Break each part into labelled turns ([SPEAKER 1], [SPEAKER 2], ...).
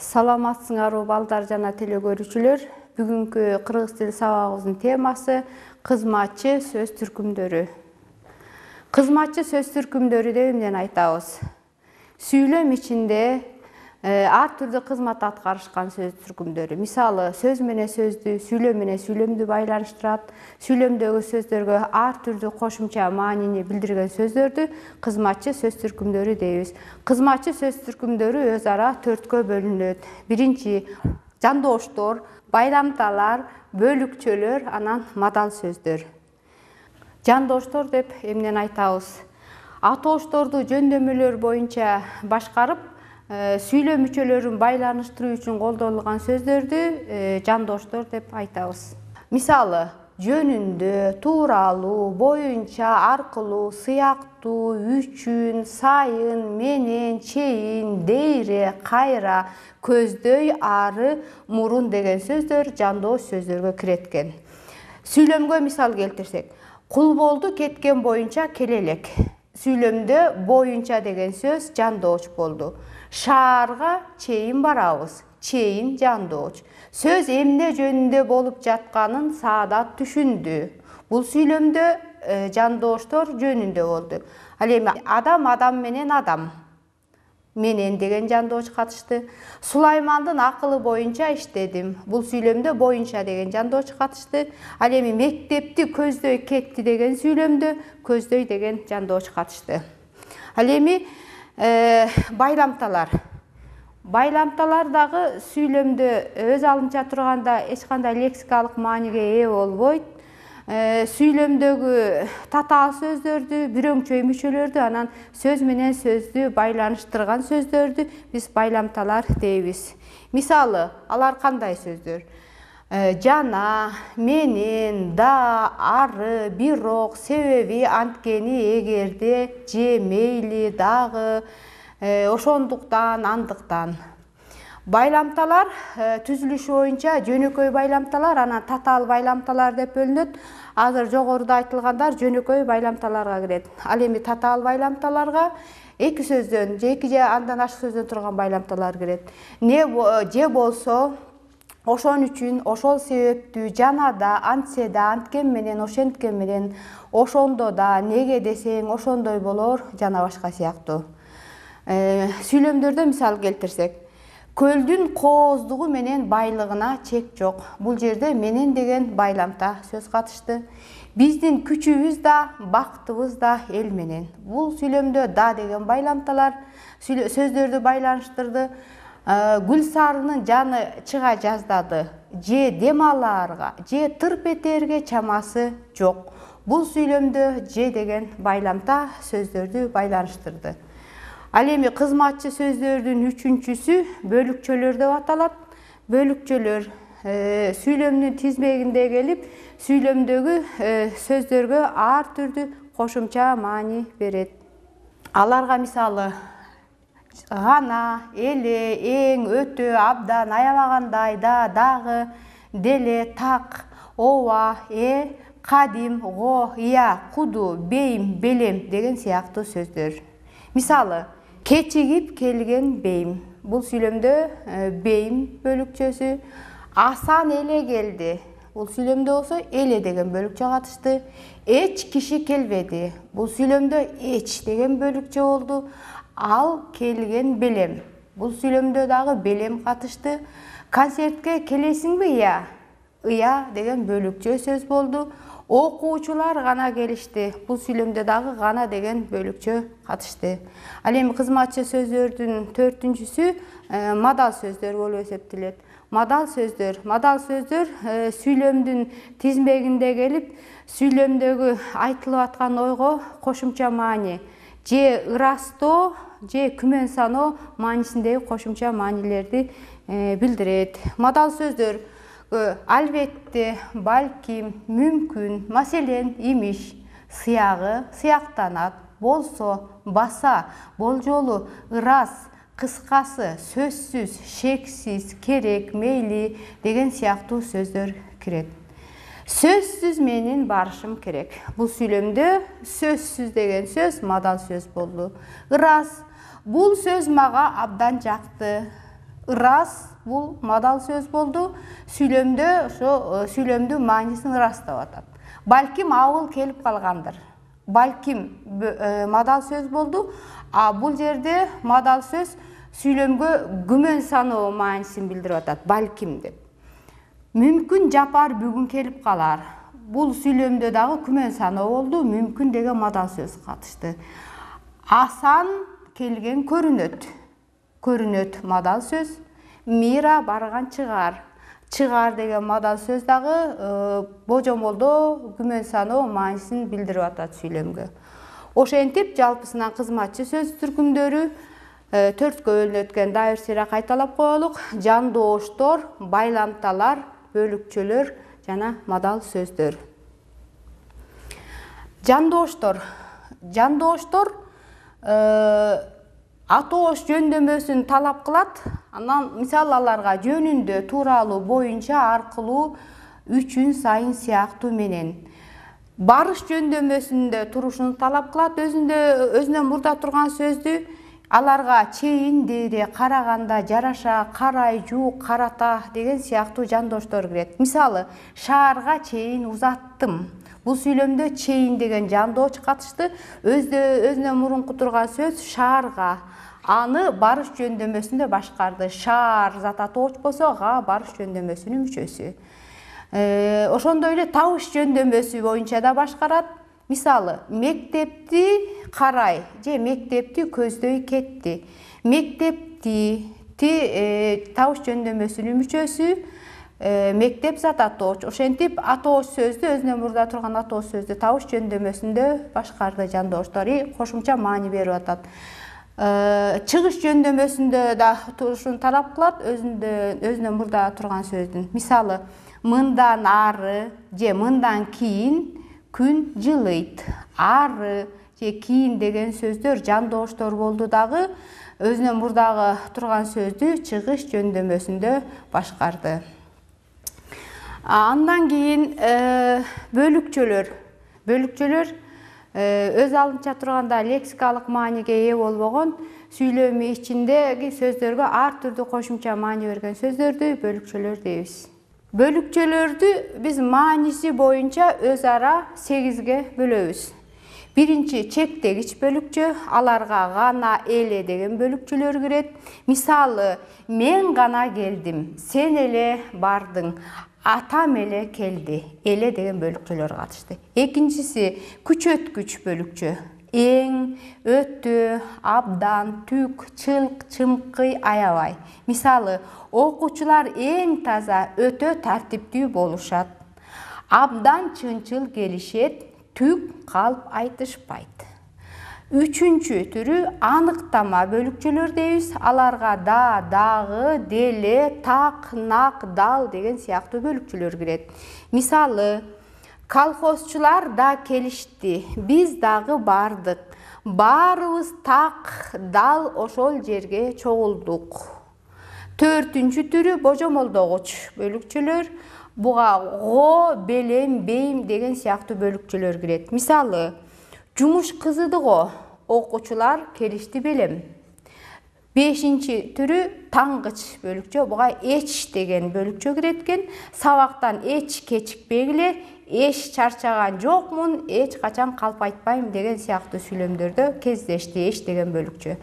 [SPEAKER 1] Саламатсыңарбы балдар жана телекөрүүчүлөр. Бүгүнкү кыргыз тил сабагыбыздын темасы кызматчы сөз түркүмдөрү. Кызматчы сөз түркүмдөрү деп эмнени айтабыз? Сүйлөм ичинде ар түрдүү кызмат аткарышкан сөз түркүмдөрү. Мисалы, сөз менен сөздү, сүйлөм менен сүйлөмдү байланыштырат. Сүйлөмдөгү сөздөргө ар түрдүү кошумча маанини билдирген сөздөрдү кызматчы сөз түркүмдөрү дейбиз. Кызматчы сөз түркүмдөрү өз ара төрткө бөлүнөт. Биринчи жандооштор, байламталар, бөлүкчөлөр, анан мадал сөздөр. Жандооштор деп эмнени айтабыз? Атоошторду жөндөмөлөр боюнча башкарып, сүйлөм мүчөлөрүн байланыштыруу үчүн колдонулган сөздөрдү жандооштор деп айтабыз. Мисалы, жөнүндө, тууралуу, боюнча, аркылуу, сыяктуу, үчүн, сайын, менен, чейин, дейре, кайра, көздөй, ары, мурун деген сөздөр жандоош сөздөргө кирет экен. Сүйлөмгө мисал келтирсек, кул болду кеткен боюнча келе элек. Сүйлөмдө боюнча деген сөз жандооч болду. Шаарга чейин барабыз. Чейин жандооч. Сөз эмне жөнүндө болуп жатканын Саадат түшүндү. Бул сүйлөмдө жандооштор жөнүндө болду. Ал эми адам менен адам. Менен деген жандооч катышты. Сулаймандын акылы боюнча иштедим. Бул сүйлөмдө боюнча деген жандооч катышты. Ал эми мектепти көздөй кетти деген сүйлөмдө көздөй деген жандооч катышты. Ал эми байламталар. Байламталар дагы сүйлөмдө өз алынча турганда эч кандай лексикалык мааниге ээ болбойт. Сүйлөмдөгү татаал сөздөрдү, бирөңчөй мүчөлөрдү, анан сөз менен сөздү байланыштырган сөздөрдү биз байламталар дейбиз. Мисалы, алар кандай сөздөр? Жана, менен, да, ары, бирок, себеби, анткени, эгерде, же, мейли, дагы, ошондуктан, андыктан. Байламталар түзүлүшү боюнча жөнөкөй байламталар, анан татаал байламталар деп бөлүнөт. Азыр жогоруда айтылгандар жөнөкөй байламталарга кирет. Ал эми татаал байламталарга эки сөздөн же эки же андан ашык сөздөн турган байламталар кирет. Же болсо, ошон үчүн, ошол себептүү, жана да, антсе да, анткен менен, ошенткен менен, ошондо да, неге десең, ошондой болор, жана башка сыяктуу. Сүйлөмдөрдө мисал келтирсек, көлдүн кооздугу менен байлыгына чек жок. Бул жерде менен деген байламта сөз катышты. Биздин күчүбүз да, бактыбыз да эл менен. Бул сүйлөмдө да деген байламталар сөздөрдү байланыштырды. Гүлсарынын жаны чыга жаздады. Же дем алаарга, же тырп этерге чамасы жок. Бул сүйлөмдө же деген байламта сөздөрдү байланыштырды. Ал эми кызматчы сөздөрдүн үчүнчүсү бөлүкчөлөр деп аталат. Бөлүкчөлөр сүйлөмдүн тизмегинде келип, сүйлөмдөгү сөздөргө ар түрдүү кошумча маани берет. Аларга мисалы гана, эле, эң, өтө, абдан, аябагандай, да, дагы, деле, так, ооба, кадим, го, ыя, куду, бейим, белем деген сыяктуу сөздөр. Мисалы, кечигип келген бейим. Бул сүйлөмдө бейим бөлүкчөсү. Асан эле келди. Бул сүйлөмдө болсо эле деген бөлүкчө катышты. Эч киши келбеди. Бул сүйлөмдө эч деген бөлүкчө болду. Ал келген белем. Бул сүйлөмдө дагы белем катышты. Концертке келесиңби? Ыя. Ыя деген бөлүкчө сөз болду. Окуучулар гана келишти. Бул сүйлөмдө дагы гана деген бөлүкчө катышты. Ал эми кызматчы сөздөрдүн төртүнчүсү мадал сөздөр болуп эсептелет. Мадал сөздөр сүйлөмдүн тизмегинде келип, сүйлөмдөгү айтылып аткан ойго кошумча маани, же ырастоо, же күмөн саноо маанисиндеги кошумча маанилерди билдирет. Мадал сөздөр албетте, балким, мүмкүн, маселен, имиш, сыягы, сыяктанат, болсо, баса, болжолу, ырас, кыскасы, сөзсүз, шексиз, керек, мейли деген сыяктуу сөздөр кирет. Сөзсүз менин барышым керек. Бул сүйлөмдө сөзсүз деген сөз мадал сөз болду. Ырас, бул сөз мага абдан жакты. ырас бул мадал сөз болду. Сүйлөмдө ошо сүйлөмдүн маанисин ырас деп атат. Балким абыл келип калгандыр. Балким мадал сөз болду. А бул жерде мадал сөз сүйлөмгө күмөн саноо маанисин билдирип атат. Балким деп. Мүмкүн жапар бүгүн келип калар. Бул сүйлөмдө дагы күмөн саноо болду. Мүмкүн деген мадал сөз катышты. Асан келген көрүнөт. Көрүнөт мадал сөз. Мира барган чыгар. Чыгар деген мадал сөз дагы божомолдо күмөн саноо маанисин билдирип атат сүйлөмгө. Ошентип жалпысынан кызматчы сөз түркүмдөрү 4кө бөлүнөт экен. Дайыр сыйра кайталап коелук. Жандооштор, байламталар, бөлүкчөлөр жана мадал сөздөр. Жандооштор. Жандооштор атоош жөндөмөсүн талап кылат. Анан мисалы аларга жөнүндө, тууралуу, боюнча, аркылуу, үчүн, сайын сыяктуу менен барыш жөндөмөсүндө турушун талап кылат. Өзүнөн мурда турган сөздү аларга чейин, дере, караганда, жараша, карай, жуук, карата деген сыяктуу жандооштор кирет. Мисалы, шаарга чейин узаттым. Бул сүйлөмдө чейин деген жандооч катышты. Өзүнөн мурунку турган сөз шаарга. Аны барыш жөндөмөсүндө башкарды. Шаар зат атооч болсо, га барыш жөндөмөсүнүн мүчөсү. Ошондой эле табыш жөндөмөсү боюнча да башкарат. Мисалы, мектепти карай же мектепти көздөй кетти. Мектепти табыш жөндөмөсүнүн мүчөсү, мектеп зат атооч. Ошентип атооч сөздү, өзүнөн мурда турган атооч сөздү табыш жөндөмөсүндө башкарды жандооштор. Кошумча маани берип атат. Чыгыш жөндөмөсүндө да турушун талап кылат, өзүнөн мурда турган сөздүн. Мисалы, мындан ары же мындан кийин күн жылыйт. Ары же кийин деген сөздөр жандооштор болду дагы өзүнөн мурдагы турган сөздү чыгыш жөндөмөсүндө башкарды. Андан кийин бөлүкчөлөр. Бөлүкчөлөр өз алдынча турганда лексикалык мааниге ээ болбогон сүйлөм ичиндеги сөздөргө ар түрдүү кошумча маани берген сөздөрдү бөлүкчөлөр дейбиз. Бөлүкчөлөрдү биз мааниси боюнча өз ара 8ге бөлөбүз. Биринчи чектегич бөлүкчө, аларга гана, эле деген бөлүкчөлөр кирет. Мисалы, мен гана келдим, сен эле бардың, атам эле келди, эле деген бөлүкчөлөр катышты. Экинчиси күчөткүч бөлүкчө. Эң, өтө, абдан, түк, чылк, чымкый, аябай. Мисалы, окуучулар эң таза, өтө тартиптүү болушат. Абдан чынчыл келишет, түк калп айтышпайт. Үчүнчү түрү аныктама бөлүкчөлөр дейбиз. Аларга да, дагы, деле, так, нак, дал деген сыяктуу бөлүкчөлөр кирет. Мисалы, колхозчулар да келишти, биз дагы бардык. Баарыбыз так, дал ошол жерге чогулдук. Төртүнчү түрү божомолдогуч бөлүкчөлөр. Буга го, белем, бейим деген сыяктуу бөлүкчөлөр кирет. Мисалы, жумуш кызыды го, окуучулар келишти белем. Бешинчи түрү таңгыч бөлүкчө. Буга эч деген бөлүкчө киреткен. Сабактан эч кечикпегиле, эч чарчаган жокмун, эч качан калп айтпайм деген сыяктуу сүйлөмдөрдө кездешти эч деген бөлүкчө.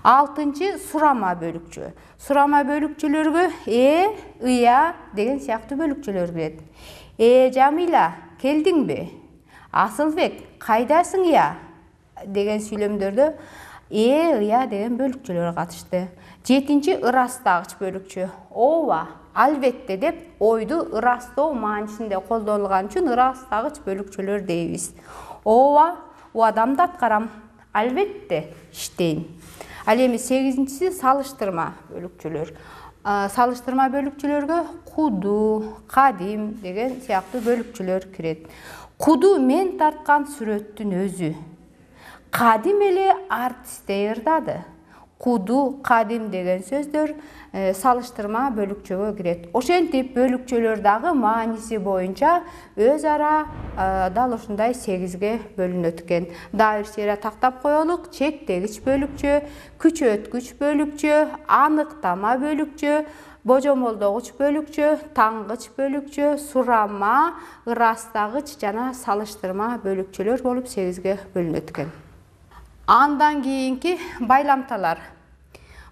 [SPEAKER 1] Алтынчы сурама бөлүкчө. Сурама бөлүкчөлөргө ыя деген сыяктуу бөлүкчөлөр кирет. Жамила, келдиңби? Асылбек, кайдасың ыя? Деген сүйлөмдөрдө ыя деген бөлүкчөлөр катышты. Жетинчи ырастагыч бөлүкчө. Ооба, албетте деп ойду ырастоо маанисинде колдонулган үчүн ырастагыч бөлүкчөлөр дейбиз. Ооба, убадамды аткарам. Албетте иштейм. Ал эми 8-си салыштырма бөлүкчөлөр. Салыштырма бөлүкчөлөргө куду, кадим деген сыяктуу бөлүкчөлөр кирет. Куду мен тарткан сүрөттүн өзү. Кадим эле артистей ырдады. куду, кадим деген сөздөр салыштырма бөлүкчөгө кирет. Ошентип бөлүкчөлөр дагы мааниси боюнча өз ара дал ушундай 8ге бөлүнөт экен. Дагы бир серия тактап коелук. Чектегич бөлүкчө, күчөткүч бөлүкчө, аныктама бөлүкчө, божомолдогуч бөлүкчө, таңгыч бөлүкчө, сурама, ырастагыч жана салыштырма бөлүкчөлөр болуп 8ге бөлүнөт экен. Андан кийинки байламталар.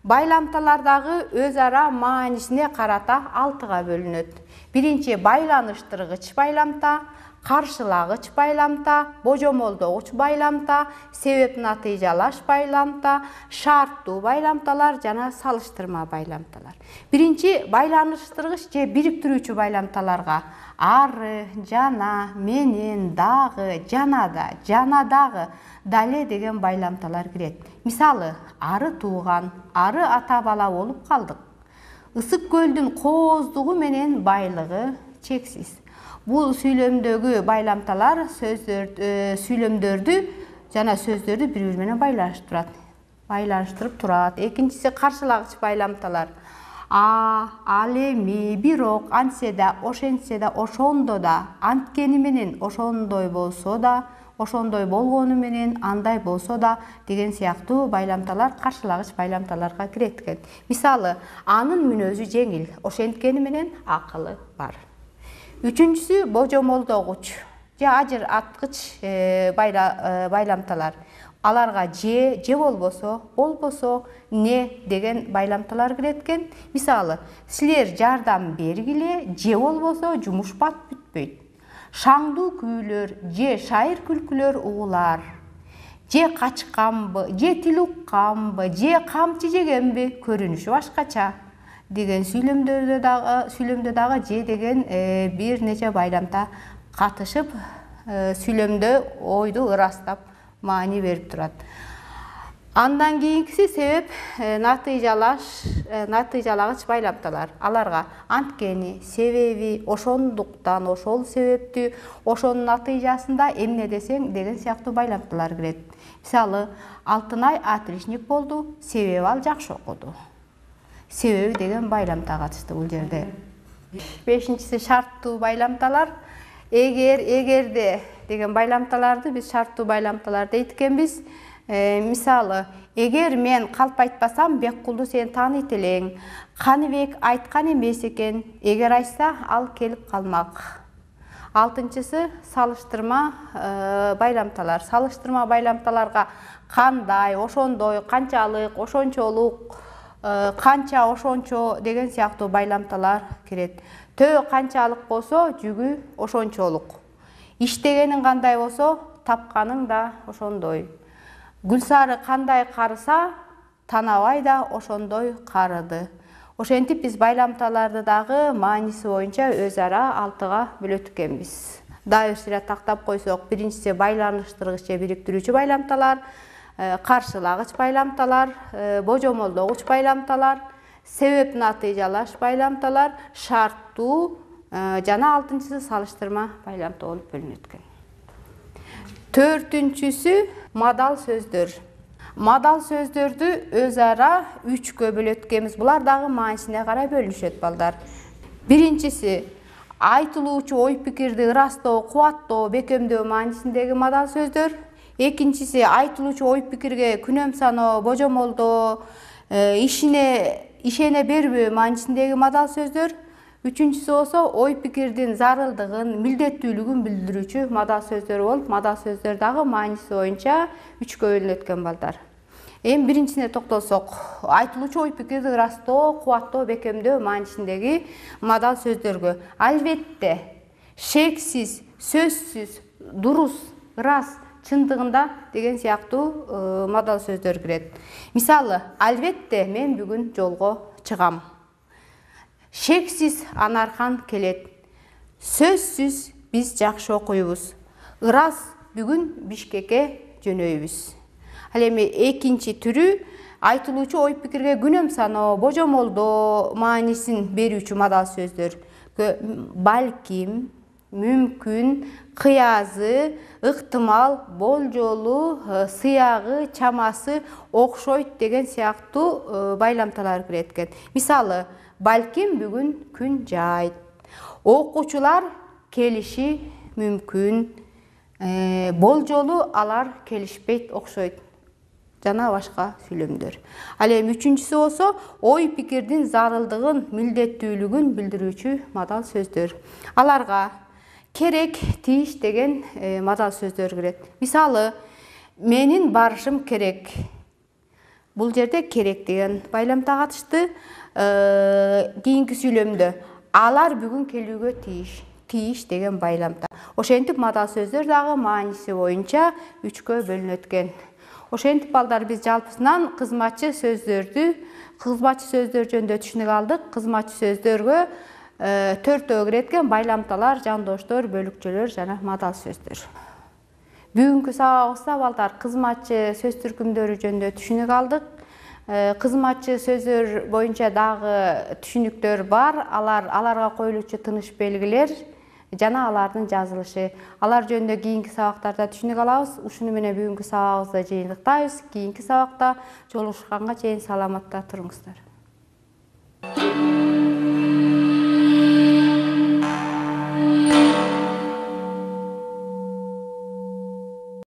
[SPEAKER 1] Байламталардагы өз ара маанисине карата 6га бөлүнөт. Биринчи байланыштыргыч байламта, каршылагыч байламта, божомолдогуч байламта, себеп натыйжалаш байламта, шарттуу байламталар жана салыштырма байламталар. Биринчи байланыштыргыч же бириктирүүчү байламталарга ары, жана, менен, дагы, жанада, жанадагы, дале деген байламталар кирет. Мисалы, ары тууган, ары ата бала болуп калдык. Ысык көлдүн кооздугу менен байлыгы чексиз. Бул сүйлөмдөгү байламталар сүйлөмдөрдү жана сөздөрдү бири-бири менен байланыштырып турат. Экинчиси каршылагыч байламталар. Ал эми, бирок, антсе да, ошентсе да, ошондо да, анткени менен, ошондой болсо да, ошондой болгону менен, андай болсо да деген сыяктуу байламталар каршылагыч байламталарга кирет экен. Мисалы, анын мүнөзү жеңил, ошенткени менен акылы бар. Үчүнчүсү божомолдогуч же ажыр аткыч байламталар. Аларга же болбосо, не деген байламталар кирет экен. Мисалы, силер жардам бергиле, же болбосо жумуш бат бүтпөйт. Шаңдуу күүлөр же шайыр күлкүлөр угулар. Же качканбы, же тил укканбы, же камчы жегенби, көрүнүшү башкача деген сүйлөмдө дагы же деген бир нече байламта катышып сүйлөмдө ойду ырастап маани берип турат. Андан кийинкиси себеп натыйжалагыч байламталар. Аларга анткени, себеби, ошондуктан, ошол себептүү, ошонун натыйжасында эмне десең деген сыяктуу байламталар кирет. Мисалы, Алтынай отличник болду, себеби ал жакшы окуду. Себеби деген байламта катышты бул жерде. Бешинчиси шарттуу байламталар. Эгерде деген байламталарды биз шарттуу байламталар дейт экенбиз. Мисалы, эгер мен калп айтпасам, Беккулду сен тааныйт элең. Каныбек айткан эмес экен, эгер айтса, ал келип калмак. Алтынчысы салыштырма байламталар. Салыштырма байламталарга кандай, ошондой, канчалык, ошончолук, канча, ошончо деген сыяктуу байламталар кирет. Төө канчалык болсо, жүгү ошончолук. Иштегениң кандай болсо, тапканың да ошондой. Гүлсары кандай карыса, Танабай да ошондой карыды. Ошентип биз байламталарды дагы мааниси боюнча өз ара 6га бөлөт экенбиз. Дагы бир тактап койсок, биринчиси байланыштыргыч же бириктирүүчү байламталар, каршылагыч байламталар, божомолдогуч байламталар, себеп натыйжалаш байламталар, шарттуу жана 6-чысы салыштырма байламта болуп бөлүнөт экен. 4-чүсү мадал сөздөр. Мадал сөздөрдү өз ара 3гө бөлөт экенбиз. Булар дагы маанисине карай бөлүнүшөт балдар. Биринчиси айтылуучу ой пикирди ырастоо, кубаттоо, бекемдөө маанисиндеги мадал сөздөр. Экинчиси айтылуучу ой пикирге күнөм саноо, божомолдоо, ишене бербөө маанисиндеги мадал сөздөр. Үчүнчүсү болсо ой пикирдин зарылдыгын, милдеттүүлүгүн билдирүүчү мадал сөздөр болуп, мадал сөздөр дагы мааниси боюнча 3гө бөлүнөт экен балдар. Эми биринчисине токтолсок, айтылуучу ой пикирди ырастоо, кубаттоо, бекемдөө маанисиндеги мадал сөздөргө албетте, шексиз, сөзсүз, дурус, ырас, чындыгында деген сыяктуу мадал сөздөр кирет. Мисалы, албетте мен бүгүн жолго чыгам. Шексиз Анархан келет. Сөзсүз биз жакшы окуйбуз. Ырас бүгүн Бишкекке жөнөйбүз. Ал эми экинчи түрү айтылуучу ой пикирге күнөм саноо, божомолдоо маанисин берүүчү мадал сөздөр. Балким, мүмкүн, кыязы, ыктымал, болжолу, сыягы, чамасы, окшойт деген сыяктуу байламталар кирет экен. Мисалы, балким бүгүн күн жаайт. Окуучулар келиши мүмкүн, болжолу алар келишпейт, окшойт. Жана башка сүйлөмдөр. Ал эми үчүнчүсү болсо, ой пикирдин зарылдыгын, милдеттүүлүгүн билдирүүчү мадал сөздөр. Аларга керек, тийиш деген мадал сөздөр кирет. Мисалы, менин барышым керек. Бул жерде керек деген байламта катышты. Кийинки сүйлөмдө алар бүгүн келүүгө тийиш. Тийиш деген байламта. Ошентип мадал сөздөр дагы мааниси боюнча 3кө бөлүнөт экен. Ошентип балдар биз жалпысынан кызматчы сөздөр жөнүндө түшүнүк алдык. Кызматчы сөздөргө 4 кирет экен: байламталар, жандоштор, бөлүкчөлөр жана мадал сөздөр. Бүгүнкү сабагыбызда балдар кызматчы сөз түркүмдөрү жөнүндө түшүнүк алдык. Кызматчы сөздөр боюнча дагы түшүнүктөр бар. Аларга коюлуучу тыныш белгилер жана алардын жазылышы. Алар жөнүндө кийинки сабактарда түшүнүк алабыз. Ушуну менен бүгүнкү сабагыбызды жыйынтыктайбыз. Кийинки сабакта жолугушканга чейин саламатта туруңуздар.